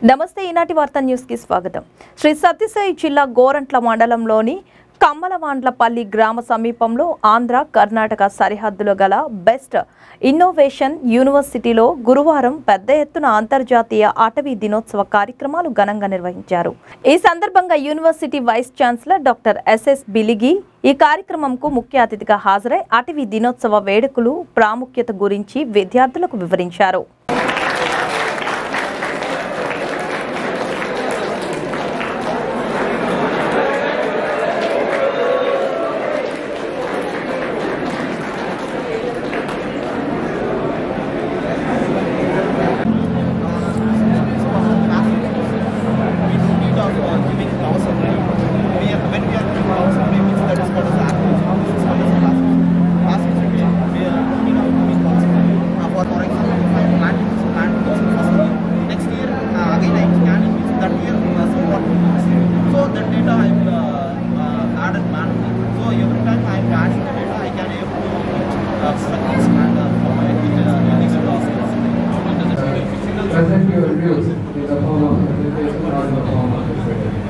నమస్తే ఈనాటి వార్తా న్యూస్ కి స్వాగతం. శ్రీ సత్యసాయి జిల్లా గోరంట్ల మండలంలోని కమ్మలవాండ్లపల్లి గ్రామ సమీపంలో ఆంధ్ర కర్ణాటక సరిహద్దులో గల బెస్ట్ ఇన్నోవేషన్ యూనివర్సిటీలో గురువారం పెద్ద ఎత్తున అంతర్జాతీయ అటవీ దినోత్సవ కార్యక్రమాలు ఘనంగా నిర్వహించారు. ఈ సందర్భంగా university vice chancellor doctor S S Biligi ఈ కార్యక్రమంకు ముఖ్య అతిథిగా హాజరై అటవీ దినోత్సవ వేడుకలు ప్రాముఖ్యత గురించి విద్యార్థులకు వివరించారు. Present your views in the form of presentation or in the form of